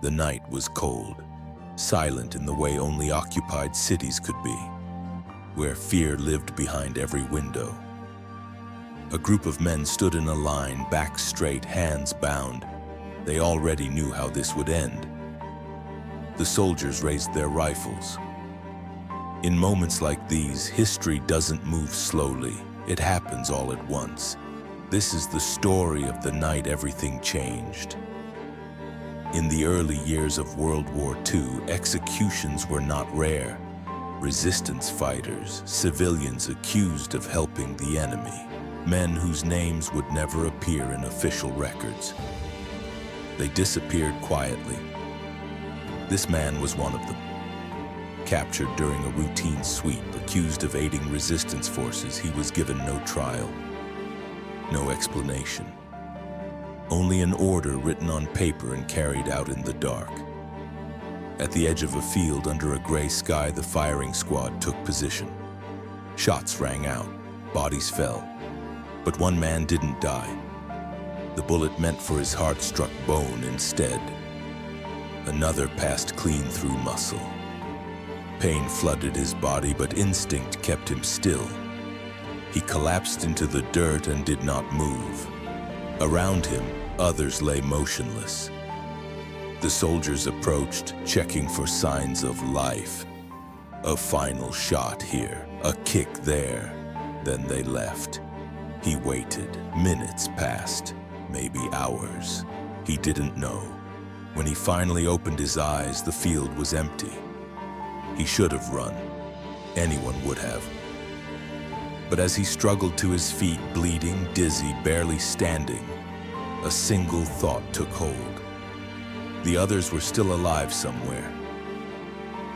The night was cold, silent in the way only occupied cities could be, where fear lived behind every window. A group of men stood in a line, backs straight, hands bound. They already knew how this would end. The soldiers raised their rifles. In moments like these, history doesn't move slowly. It happens all at once. This is the story of the night everything changed. In the early years of World War II, executions were not rare. Resistance fighters, civilians accused of helping the enemy, men whose names would never appear in official records. They disappeared quietly. This man was one of them. Captured during a routine sweep, accused of aiding resistance forces, he was given no trial, no explanation. Only an order written on paper and carried out in the dark. At the edge of a field under a gray sky, the firing squad took position. Shots rang out, bodies fell, but one man didn't die. The bullet meant for his heart struck bone instead. Another passed clean through muscle. Pain flooded his body, but instinct kept him still. He collapsed into the dirt and did not move. Around him, others lay motionless. The soldiers approached, checking for signs of life. A final shot here, a kick there. Then they left. He waited. Minutes passed, maybe hours. He didn't know. When he finally opened his eyes, the field was empty. He should have run. Anyone would have. But as he struggled to his feet, bleeding, dizzy, barely standing, a single thought took hold. The others were still alive somewhere.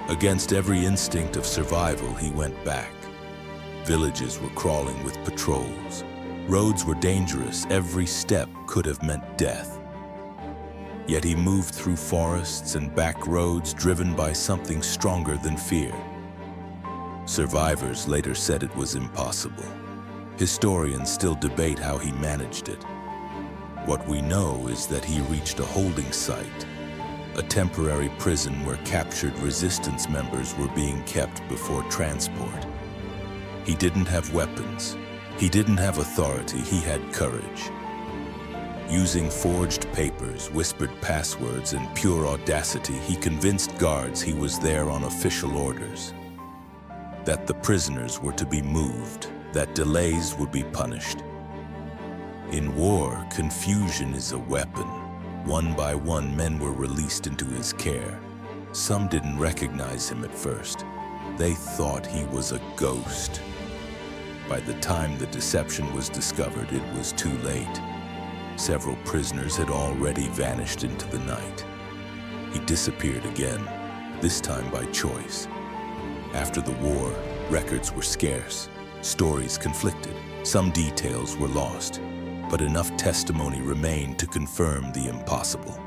Against every instinct of survival, he went back. Villages were crawling with patrols. Roads were dangerous. Every step could have meant death. Yet he moved through forests and back roads, driven by something stronger than fear. Survivors later said it was impossible. Historians still debate how he managed it. What we know is that he reached a holding site, a temporary prison where captured resistance members were being kept before transport. He didn't have weapons. He didn't have authority. He had courage. Using forged papers, whispered passwords, and pure audacity, he convinced guards he was there on official orders. That the prisoners were to be moved, that delays would be punished. In war, confusion is a weapon. One by one, men were released into his care. Some didn't recognize him at first. They thought he was a ghost. By the time the deception was discovered, it was too late. Several prisoners had already vanished into the night. He disappeared again, this time by choice. After the war, records were scarce, stories conflicted. Some details were lost, but enough testimony remained to confirm the impossible.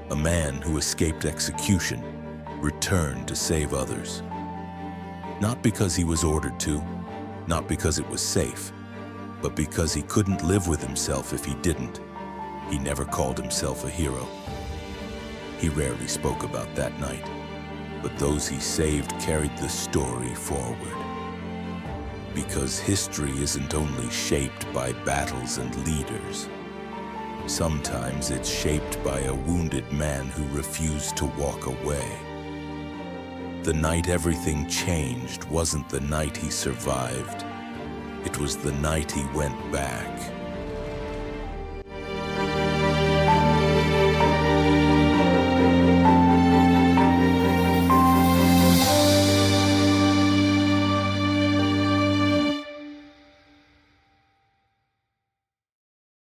A man who escaped execution returned to save others. Not because he was ordered to, not because it was safe, but because he couldn't live with himself if he didn't. He never called himself a hero. He rarely spoke about that night, but those he saved carried the story forward. Because history isn't only shaped by battles and leaders. Sometimes it's shaped by a wounded man who refused to walk away. The night everything changed wasn't the night he survived. It was the night he went back.